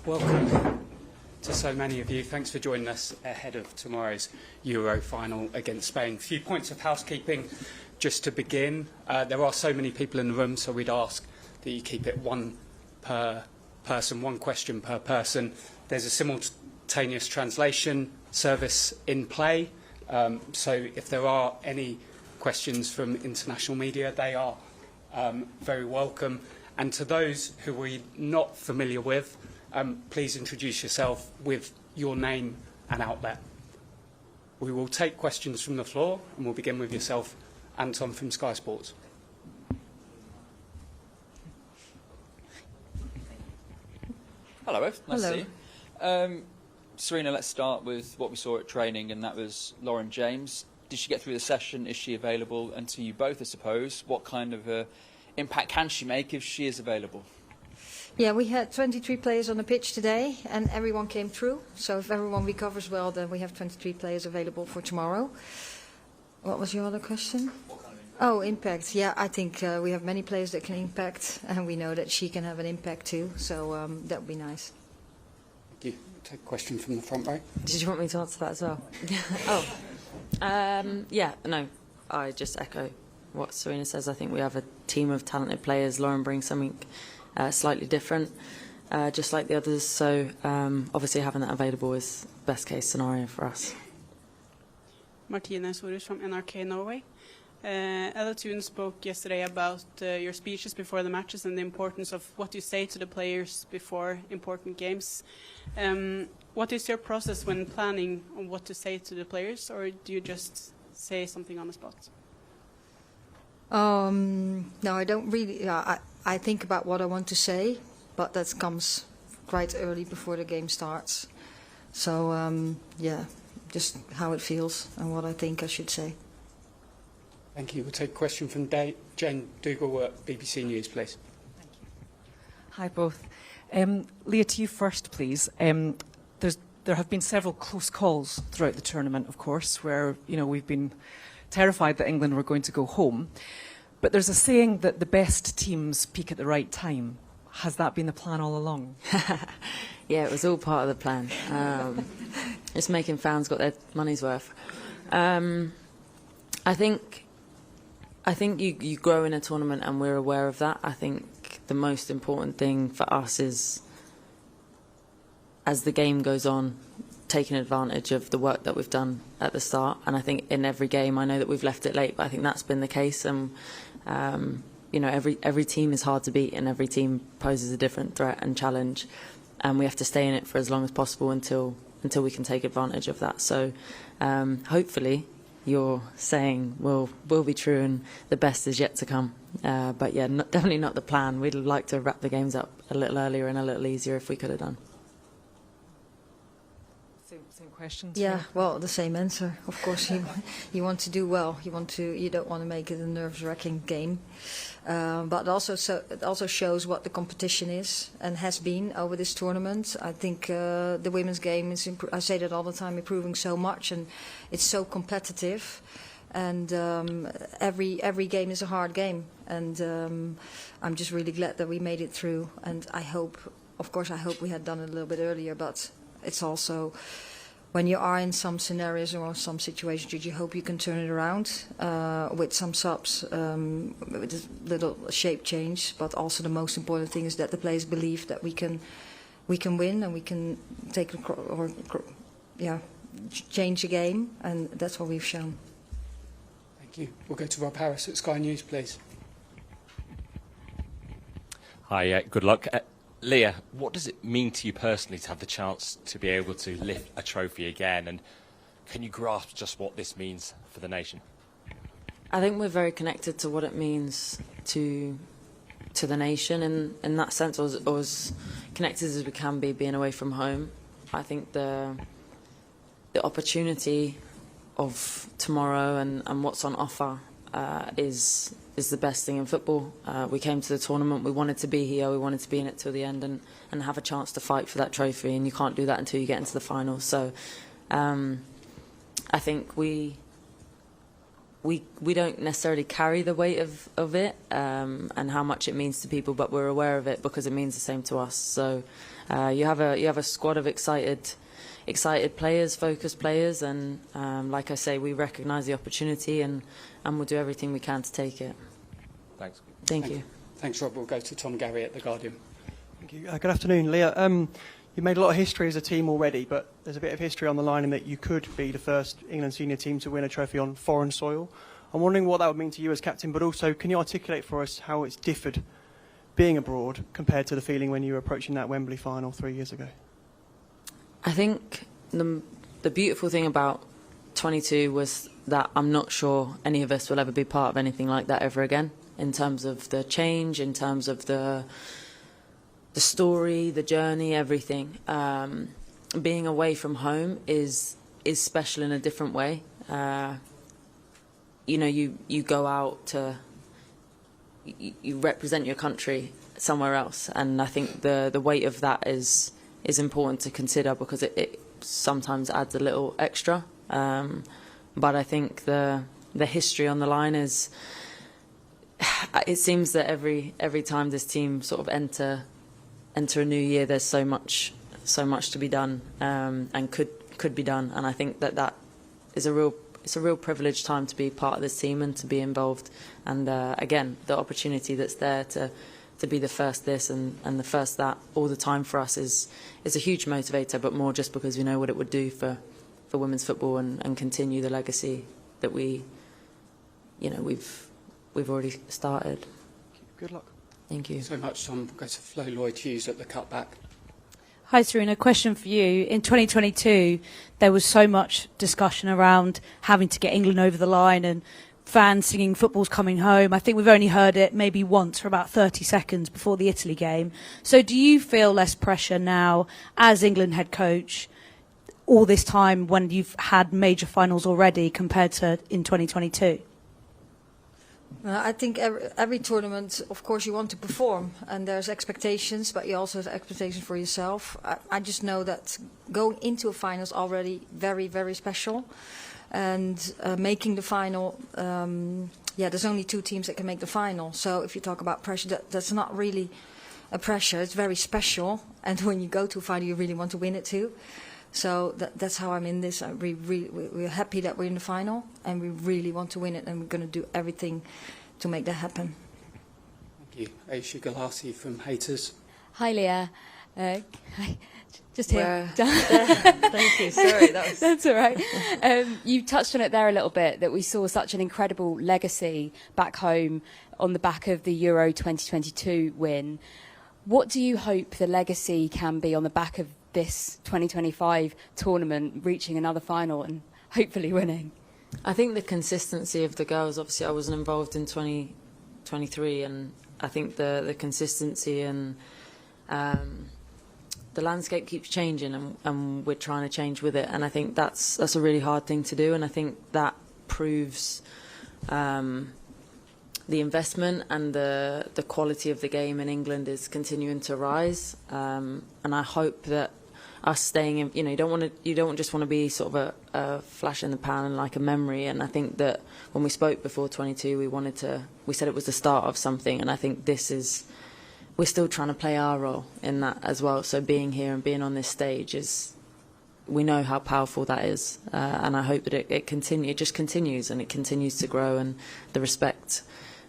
Welcome to so many of you. Thanks for joining us ahead of tomorrow's Euro final against Spain. A few points of housekeeping just to begin. There are so many people in the room, so we'd ask that you keep it one per person, one question per person. There's a simultaneous translation service in play, so if there are any questions from international media, they are very welcome. And to those who we're not familiar with, please introduce yourself with your name and outlet. We will take questions from the floor, and we'll begin with yourself, Anton from Sky Sports. Hello, Ev. Nice to see you. Sarina, let's start with what we saw at training, and that was Lauren James. Did she get through the session? Is she available? And to you both, I suppose, what kind of impact can she make if she is available? Yeah, we had 23 players on the pitch today, and everyone came through. So if everyone recovers well, then we have 23 players available for tomorrow. What was your other question? Oh, impact. Yeah, I think we have many players that can impact, and we know that she can have an impact too. So that would be nice. Thank you. Take a question from the front row. Did you want me to answer that as well? Yeah, no, I just echo what Sarina says. I think we have a team of talented players. Lauren brings something slightly different, just like the others. So obviously having that available is best case scenario for us. Martine Sorus from NRK Norway. Ella Thun spoke yesterday about your speeches before the matches and the importance of what you say to the players before important games. What is your process when planning on what to say to the players, or do you just say something on the spot? No, I don't really. I think about what I want to say, but that comes quite early before the game starts. So, yeah, just how it feels and what I think I should say. Thank you. We'll take a question from Jane Dougal at BBC News, please. Thank you. Hi, both. Leah, to you first, please. There have been several close calls throughout the tournament, of course, where we've been terrified that England were going to go home. But there's a saying that the best teams peak at the right time. Has that been the plan all along? Yeah, it was all part of the plan. Just making fans got their money's worth. I think you grow in a tournament, and we're aware of that. I think the most important thing for us is, as the game goes on, taking advantage of the work that we've done at the start. And I think in every game, I know that we've left it late, but I think that's been the case. And every team is hard to beat, and every team poses a different threat and challenge. And we have to stay in it for as long as possible until we can take advantage of that. So hopefully you're saying will be true, and the best is yet to come. But yeah, definitely not the plan. We'd like to wrap the games up a little earlier and a little easier if we could have done. Same question. Yeah, well, the same answer. Of course, you want to do well. You don't want to make it a nerve-wracking game. But it also shows what the competition is and has been over this tournament. I think the women's game is. I say that all the time, improving so much, and it's so competitive. And every game is a hard game. And I'm just really glad that we made it through. And I hope we had done it a little bit earlier. But it's also, when you are in some scenarios or some situations, you hope you can turn it around with some subs, with a little shape change. But also the most important thing is that the players believe that we can win, and we can change the game, and that's what we've shown. Thank you. We'll go to Rob Harris at Sky News, please. Hi, good luck. Leah, what does it mean to you personally to have the chance to be able to lift a trophy again, and can you grasp just what this means for the nation? I think we're very connected to what it means to the nation, and in that sense, or as connected as we can be, being away from home. I think the opportunity of tomorrow and what's on offer is the best thing in football. We came to the tournament, we wanted to be here, we wanted to be in it till the end and have a chance to fight for that trophy, and you can't do that until you get into the final. So I think we we don't necessarily carry the weight of it and how much it means to people, but we're aware of it because it means the same to us. So you have a squad of excited players, focused players, and like I say, we recognise the opportunity and we'll do everything we can to take it. Thanks. Thank you. Thanks, Rob. We'll go to Tom Gary at The Guardian. Thank you. Good afternoon, Leah. You made a lot of history as a team already, but there's a bit of history on the line in that you could be the first England senior team to win a trophy on foreign soil. I'm wondering what that would mean to you as captain, but also can you articulate for us how it's differed being abroad compared to the feeling when you were approaching that Wembley final 3 years ago? I think the beautiful thing about 22 was that I'm not sure any of us will ever be part of anything like that ever again, in terms of the change, in terms of the story, the journey, everything. Being away from home is special in a different way. You go out to, you represent your country somewhere else, and I think the weight of that is important to consider because it sometimes adds a little extra. But I think the history on the line is, it seems that every time this team sort of enter a new year, there's so much to be done and could be done, and I think that is a real privileged time to be part of this team and to be involved. And again, the opportunity that's there to be the first this and the first that all the time for us is a huge motivator, but more just because we know what it would do for women's football and continue the legacy that we've already started. Good luck. Thank you so much, Tom. We'll go to Flo Lloyd-Hughes at the cutback. Hi, Sarina. Question for you. In 2022, there was so much discussion around having to get England over the line and fans singing "Football's coming home." I think we've only heard it maybe once for about 30 seconds before the Italy game. So do you feel less pressure now as England head coach all this time when you've had major finals already compared to in 2022? I think every tournament, of course, you want to perform, and there's expectations, but you also have expectations for yourself. I just know that going into a final is already very, very special, and making the final, there's only 2 teams that can make the final. So if you talk about pressure, that's not really a pressure. It's very special, and when you go to a final, you really want to win it too. So that's how I'm in this. We're happy that we're in the final, and we really want to win it, and we're going to do everything to make that happen. Thank you. Aisha Galasi from Haters. Hi, Leah. Hi. Just here. Thank you. Sorry, that's all right. You touched on it there a little bit, that we saw such an incredible legacy back home on the back of the Euro 2022 win. What do you hope the legacy can be on the back of this 2025 tournament, reaching another final and hopefully winning? I think the consistency of the girls, obviously I wasn't involved in 2023, and I think the consistency and the landscape keeps changing, and we're trying to change with it, and I think that's a really hard thing to do, and I think that proves the investment and the quality of the game in England is continuing to rise, and I hope that us staying in, you don't just want to be sort of a flash in the pan and like a memory. And I think that when we spoke before 22, we said it was the start of something, and I think we're still trying to play our role in that as well. So being here and being on this stage we know how powerful that is, and I hope that it just continues, and it continues to grow, and the respect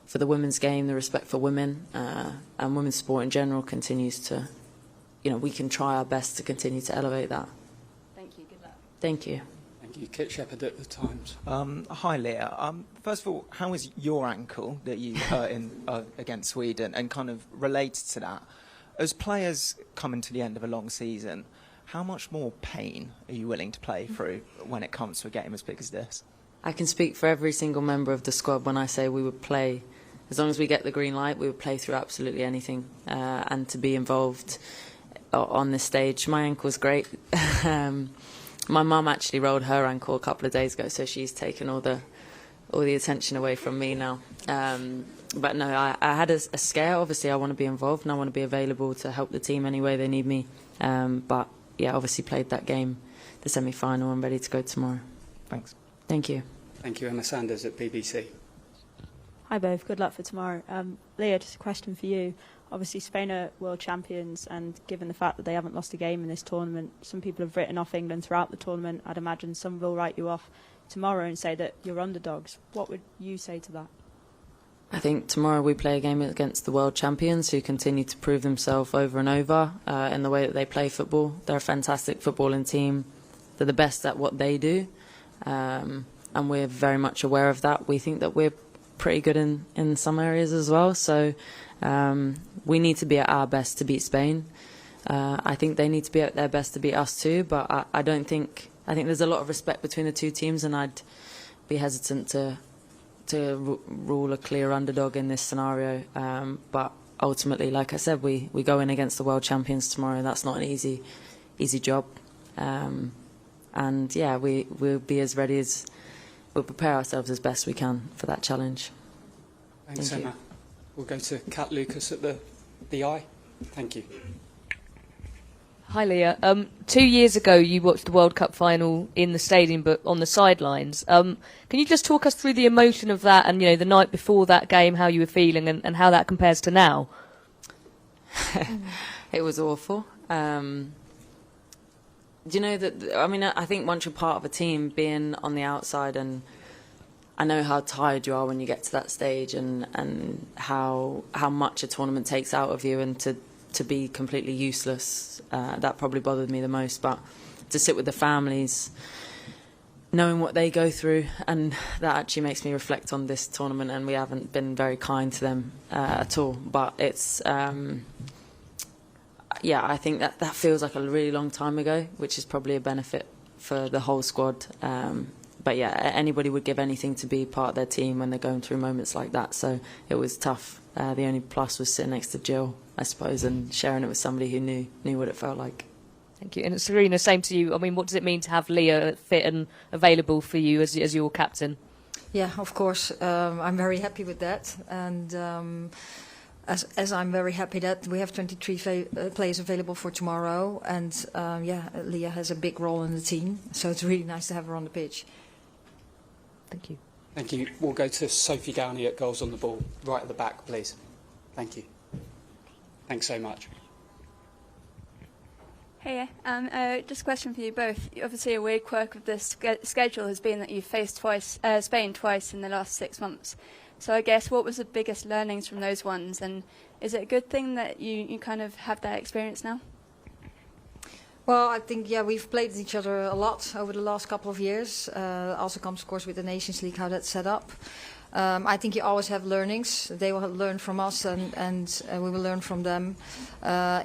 for the women's game, the respect for women and women's sport in general continues to, we can try our best to continue to elevate that. Thank you. Good luck. Thank you. Thank you. Kit Shepherd at The Times. Hi, Leah. First of all, how is your ankle that you hurt in against Sweden, and kind of related to that, as players coming to the end of a long season, how much more pain are you willing to play through when it comes to a game as big as this? I can speak for every single member of the squad when I say we would play, as long as we get the green light, we would play through absolutely anything, and to be involved on this stage. My ankle's great. My mum actually rolled her ankle a couple of days ago, so she's taken all the attention away from me now. But no, I had a scare. Obviously, I want to be involved and I want to be available to help the team any way they need me. But yeah, obviously played that game, the semi-final, and ready to go tomorrow. Thanks. Thank you. Thank you. Emma Sanders at BBC. Hi both, good luck for tomorrow. Leah, just a question for you. Obviously Spain are world champions, and given the fact that they haven't lost a game in this tournament, some people have written off England throughout the tournament. I'd imagine some will write you off tomorrow and say that you're underdogs. What would you say to that? I think tomorrow we play a game against the world champions who continue to prove themselves over and over in the way that they play football. They're a fantastic footballing team. They're the best at what they do, and we're very much aware of that. We think that we're pretty good in some areas as well, so we need to be at our best to beat Spain. I think they need to be at their best to beat us too, but I think there's a lot of respect between the two teams, and I'd be hesitant to rule a clear underdog in this scenario, but ultimately, like I said, we go in against the world champions tomorrow. That's not an easy job, and yeah, we'll be as ready as we'll prepare ourselves as best we can for that challenge. Thanks, Emma. We'll go to Kat Lucas at the Eye. Thank you. Hi, Leah. 2 years ago, you watched the World Cup final in the stadium, but on the sidelines. Can you just talk us through the emotion of that, and the night before that game, how you were feeling, and how that compares to now? It was awful. Do you know that? I mean, I think once you're part of a team, being on the outside, and I know how tired you are when you get to that stage, and how much a tournament takes out of you, and to be completely useless. That probably bothered me the most. But to sit with the families, knowing what they go through, and that actually makes me reflect on this tournament, and we haven't been very kind to them at all. But it's yeah, I think that feels like a really long time ago, which is probably a benefit for the whole squad. But yeah, anybody would give anything to be part of their team when they're going through moments like that. So it was tough. The only plus was sitting next to Jill, I suppose, and sharing it with somebody who knew what it felt like. Thank you. And Sarina, same to you. I mean, what does it mean to have Leah fit and available for you as your captain? Yeah, of course. I'm very happy with that. And as I'm very happy that we have 23 players available for tomorrow. And yeah, Leah has a big role in the team. So it's really nice to have her on the pitch. Thank you. Thank you. We'll go to Sophie Downey at Goals on the Ball, right at the back, please. Thank you. Thanks so much. Hey, just a question for you both. Obviously, a weird quirk of the schedule has been that you've faced Spain twice in the last 6 months. So I guess, what was the biggest learnings from those ones? And is it a good thing that you kind of have that experience now? Well, I think, yeah, we've played each other a lot over the last couple of years. Also comes, of course, with the Nations League, how that's set up. I think you always have learnings. They will learn from us, and we will learn from them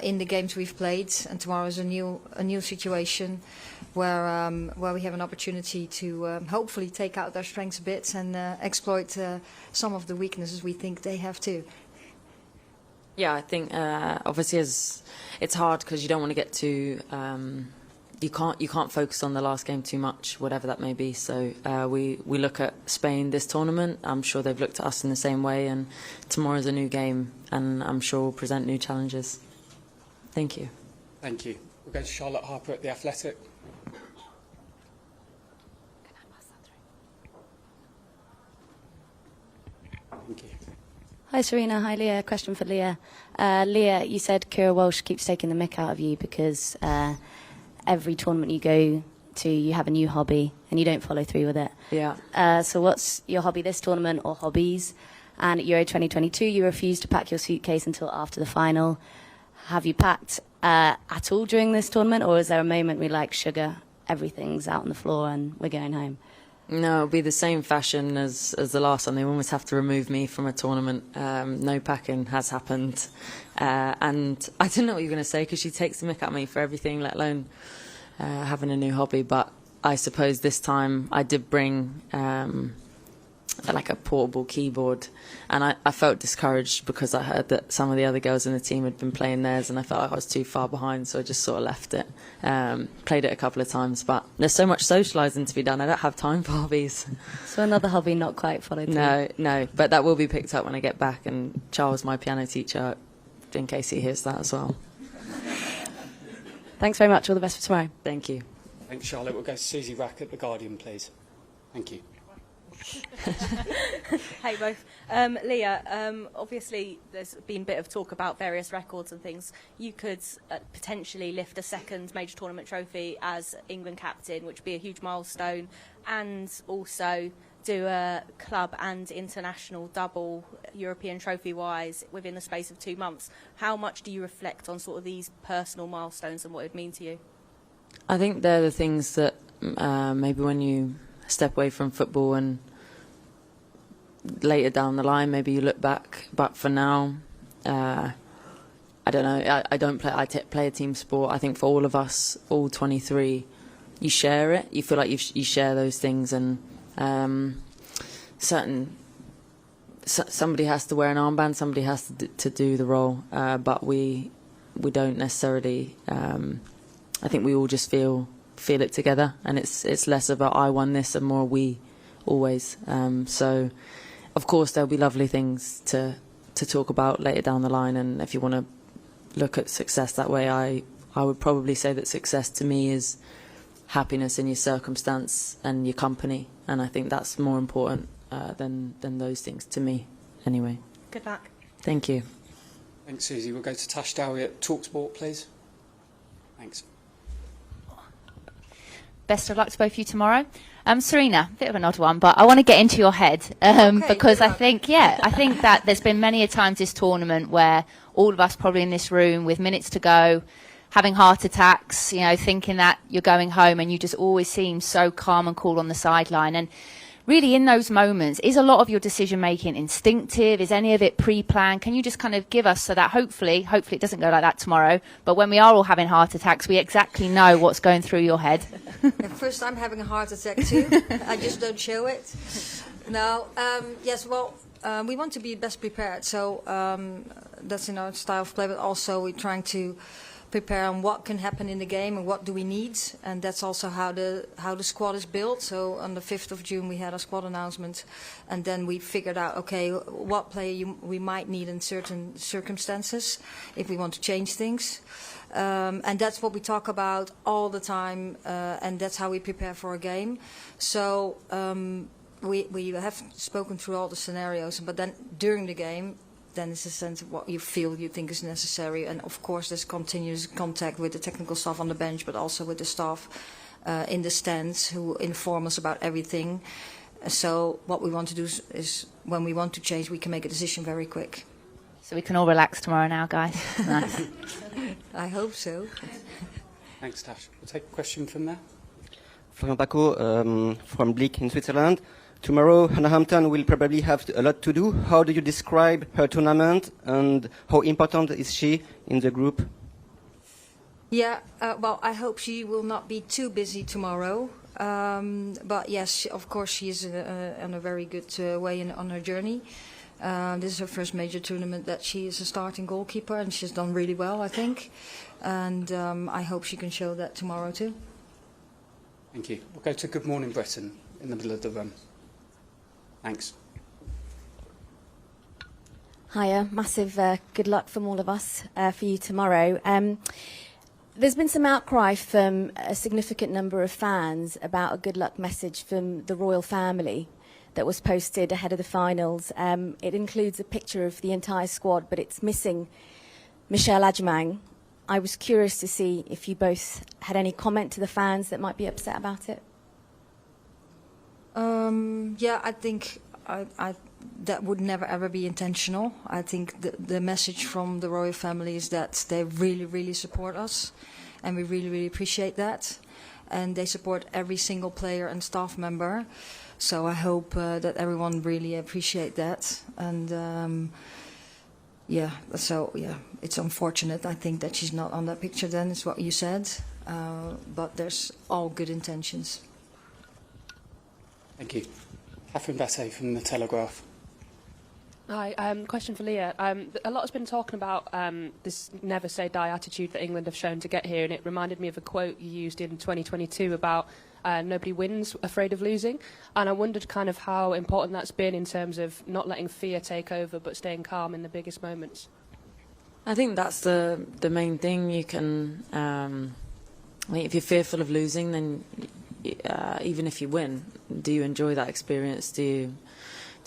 in the games we've played. And tomorrow is a new situation where we have an opportunity to hopefully take out their strengths a bit and exploit some of the weaknesses we think they have too. Yeah, I think obviously it's hard because you don't want to get too. You can't focus on the last game too much, whatever that may be. So we look at Spain this tournament. I'm sure they've looked at us in the same way, and tomorrow's a new game, and I'm sure we'll present new challenges. Thank you. Thank you. We'll go to Charlotte Harper at The Athletic. Thank you. Hi Sarina, hi Leah. Question for Leah. Leah, you said Kira Walsh keeps taking the mick out of you because every tournament you go to, you have a new hobby and you don't follow through with it. Yeah. So what's your hobby this tournament, or hobbies? And at Euro 2022, you refused to pack your suitcase until after the final. Have you packed at all during this tournament, or is there a moment where, like, sugar, everything's out on the floor and we're going home? No, it'll be the same fashion as the last one. They almost have to remove me from a tournament. No packing has happened. And I didn't know what you were going to say, because she takes the mick at me for everything, let alone having a new hobby. But I suppose this time I did bring like a portable keyboard, and I felt discouraged because I heard that some of the other girls in the team had been playing theirs, and I felt like I was too far behind, so I just sort of left it. Played it a couple of times, but there's so much socialising to be done, I don't have time for hobbies. So another hobby not quite followed through? No, but that will be picked up when I get back, and Charles, my piano teacher, in case he hears that as well. Thanks very much, all the best for tomorrow. Thank you. Thanks, Charlotte. We'll go to Susie Rack at The Guardian, please. Thank you. Hey both. Leah, obviously there's been a bit of talk about various records and things. You could potentially lift a second major tournament trophy as England captain, which would be a huge milestone, and also do a club and international double European trophy-wise within the space of 2 months. How much do you reflect on sort of these personal milestones and what it would mean to you? I think they're the things that maybe when you step away from football and later down the line, maybe you look back. But for now, I don't know. I don't play. Play a team sport. I think for all of us, all 23, you share it. You feel like you share those things, and somebody has to wear an armband. Somebody has to do the role. But we don't necessarily. I think we all just feel it together, and it's less about I won this and more we always. So, of course, there'll be lovely things to talk about later down the line, and if you want to look at success that way, I would probably say that success to me is happiness in your circumstance and your company, and I think that's more important than those things to me, anyway. Good luck. Thank you. Thanks, Susie. We'll go to Tash Dowie at TalkSport, please. Thanks. Best of luck to both of you tomorrow. Sarina, a bit of an odd one, but I want to get into your head because I think that there's been many a times this tournament where all of us probably in this room with minutes to go, having heart attacks, thinking that you're going home, and you just always seem so calm and cool on the sideline. And really in those moments, is a lot of your decision making instinctive? Is any of it pre-planned? Can you just kind of give us so that hopefully it doesn't go like that tomorrow, but when we are all having heart attacks, we exactly know what's going through your head? First, I'm having a heart attack too. I just don't show it. No, yes, well, we want to be best prepared, so that's in our style of play, but also we're trying to prepare on what can happen in the game and what do we need, and that's also how the squad is built. So on the 5th of June we had a squad announcement, and then we figured out, okay, what player we might need in certain circumstances if we want to change things. And that's what we talk about all the time, and that's how we prepare for a game. So we have spoken through all the scenarios, but then during the game, then it's a sense of what you think is necessary. And of course there's continuous contact with the technical staff on the bench, but also with the staff in the stands who inform us about everything. So what we want to do is when we want to change, we can make a decision very quick. So we can all relax tomorrow now, guys. Nice. I hope so. Thanks, Tash. We'll take a question from there. Florian Paco from Bleak in Switzerland. Tomorrow, Hannah Hampton will probably have a lot to do. How do you describe her tournament, and how important is she in the group? Yeah, well, I hope she will not be too busy tomorrow. But yes, of course, she is on a very good way on her journey. This is her first major tournament that she is a starting goalkeeper, and she's done really well, I think. And I hope she can show that tomorrow too. Thank you. We'll go to Good Morning Britain in the middle of the room. Thanks. Hiya, massive good luck from all of us for you tomorrow. There's been some outcry from a significant number of fans about a good luck message from the royal family that was posted ahead of the finals. It includes a picture of the entire squad, but it's missing Michelle Adjemang. I was curious to see if you both had any comment to the fans that might be upset about it. Yeah, I think that would never ever be intentional. I think the message from the royal family is that they really, really support us, and we really, really appreciate that. And they support every single player and staff member. So I hope that everyone really appreciate that. And yeah, so yeah, it's unfortunate. I think that she's not on that picture. Then is what you said, but there's all good intentions. Thank you. Catherine Batte from The Telegraph. Hi, question for Leah. A lot has been talking about this never say die attitude that England have shown to get here, and it reminded me of a quote you used in 2022 about nobody wins, afraid of losing. And I wondered kind of how important that's been in terms of not letting fear take over but staying calm in the biggest moments. I think that's the main thing. You can, if you're fearful of losing, then even if you win, do you enjoy that experience? Do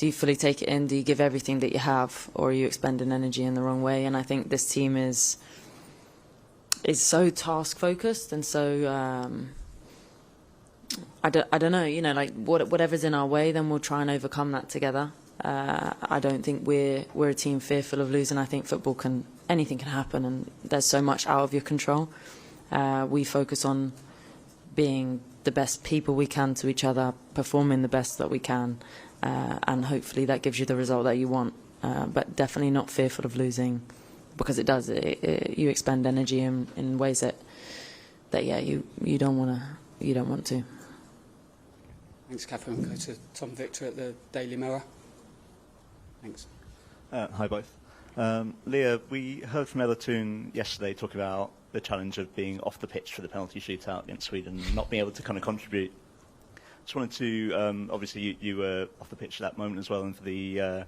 you fully take it in? Do you give everything that you have, or are you expending energy in the wrong way? And I think this team is so task focused, and so I don't know, you know, like whatever's in our way, then we'll try and overcome that together. I don't think we're a team fearful of losing. I think anything can happen, and there's so much out of your control. We focus on being the best people we can to each other, performing the best that we can, and hopefully that gives you the result that you want. But definitely not fearful of losing, because it does. You expend energy in ways that you don't want to. Thanks, Catherine. Go to Tom Victor at the Daily Mirror. Thanks. Hi both. Leah, we heard from Ella Toon yesterday talking about the challenge of being off the pitch for the penalty shootout against Sweden and not being able to kind of contribute. Just wanted to, obviously you were off the pitch at that moment as well, and for the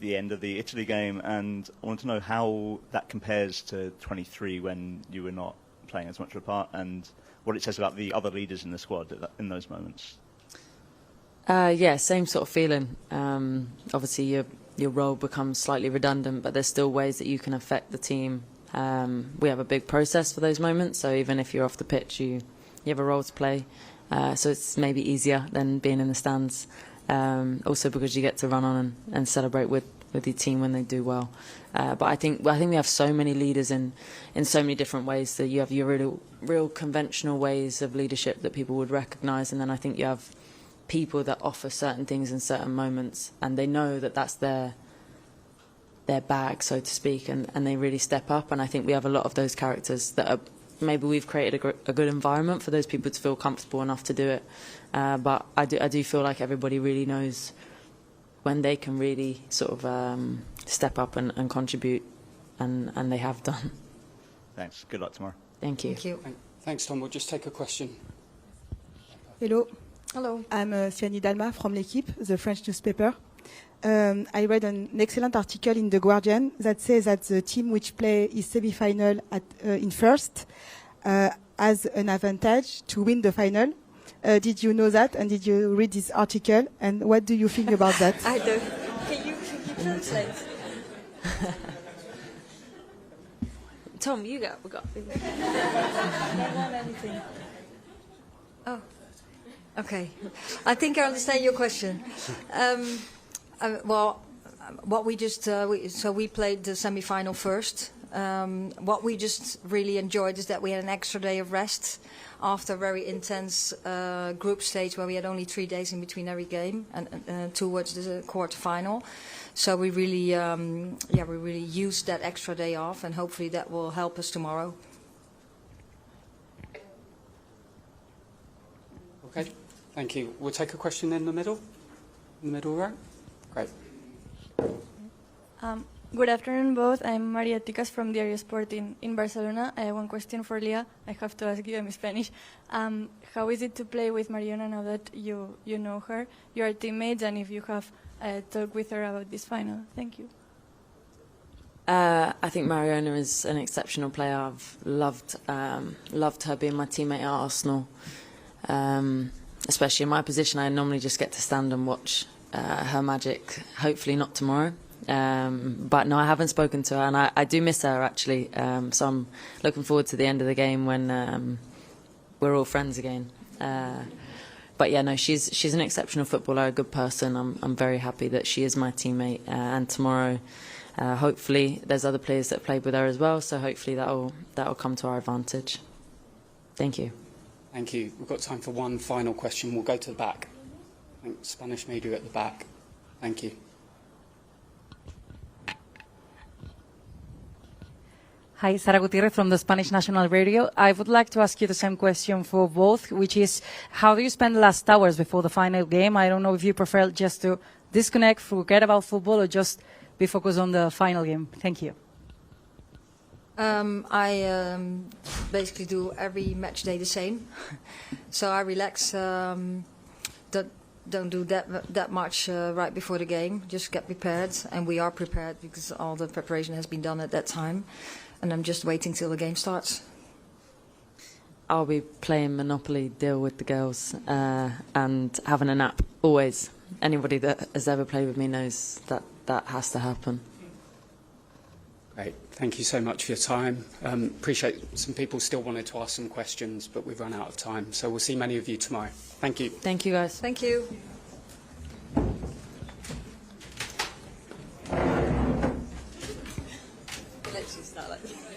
end of the Italy game, and I wanted to know how that compares to 23 when you were not playing as much of a part, and what it says about the other leaders in the squad in those moments. Yeah, same sort of feeling. Obviously, your role becomes slightly redundant, but there's still ways that you can affect the team. We have a big process for those moments, so even if you're off the pitch, you have a role to play. So it's maybe easier than being in the stands. Also because you get to run on and celebrate with your team when they do well. But I think we have so many leaders in so many different ways. So you have your real conventional ways of leadership that people would recognise, and then I think you have people that offer certain things in certain moments, and they know that that's their bag, so to speak, and they really step up. And I think we have a lot of those characters that are, maybe we've created a good environment for those people to feel comfortable enough to do it. But I do feel like everybody really knows when they can really sort of step up and contribute, and they have done. Thanks. Good luck tomorrow. Thank you. Thank you. Thanks, Tom. We'll just take a question. Hello. Hello. I'm Siani Dalma from L'Équipe, the French newspaper. I read an excellent article in The Guardian that says that the team which play his semi-final in first has an advantage to win the final. Did you know that, and did you read this article, and what do you think about that? I do. Can you translate? Tom, we got. Anything. Oh. Okay, I think I understand your question. Well, what we just so we played the semi-final first. What we just really enjoyed is that we had an extra day of rest after a very intense group stage where we had only 3 days in between every game and towards the quarter-final. So we really, we really used that extra day off, and hopefully that will help us tomorrow. Okay. Thank you. We'll take a question in the middle row. Great. Good afternoon, both. I'm Maria Ticas from Diario Sport in Barcelona. I have one question for Leah. I have to ask you in Spanish. How is it to play with Mariona now that you know her? You are teammates, and if you have talked with her about this final. Thank you. I think Mariona is an exceptional player. I've loved her being my teammate at Arsenal. Especially in my position, I normally just get to stand and watch her magic. Hopefully not tomorrow. But no, I haven't spoken to her, and I do miss her actually. So I'm looking forward to the end of the game when we're all friends again. But yeah, no, she's an exceptional footballer, a good person. I'm very happy that she is my teammate. And tomorrow, hopefully, there's other players that played with her as well. So hopefully that'll come to our advantage. Thank you. Thank you. We've got time for one final question. We'll go to the back. I think Spanish media at the back. Thank you. Hi, Sara Gutierrez from the Spanish National Radio. I would like to ask you the same question for both, which is, how do you spend the last hours before the final game? I don't know if you prefer just to disconnect, forget about football, or just be focused on the final game. Thank you. I basically do every match day the same. So I relax, don't do that much right before the game, just get prepared. And we are prepared because all the preparation has been done at that time. And I'm just waiting till the game starts. I'll be playing Monopoly Deal with the girls and having a nap, always. Anybody that has ever played with me knows that that has to happen. Great. Thank you so much for your time. Appreciate some people still wanted to ask some questions, but we've run out of time. So we'll see many of you tomorrow. Thank you. Thank you, guys. Thank you. Let's just start like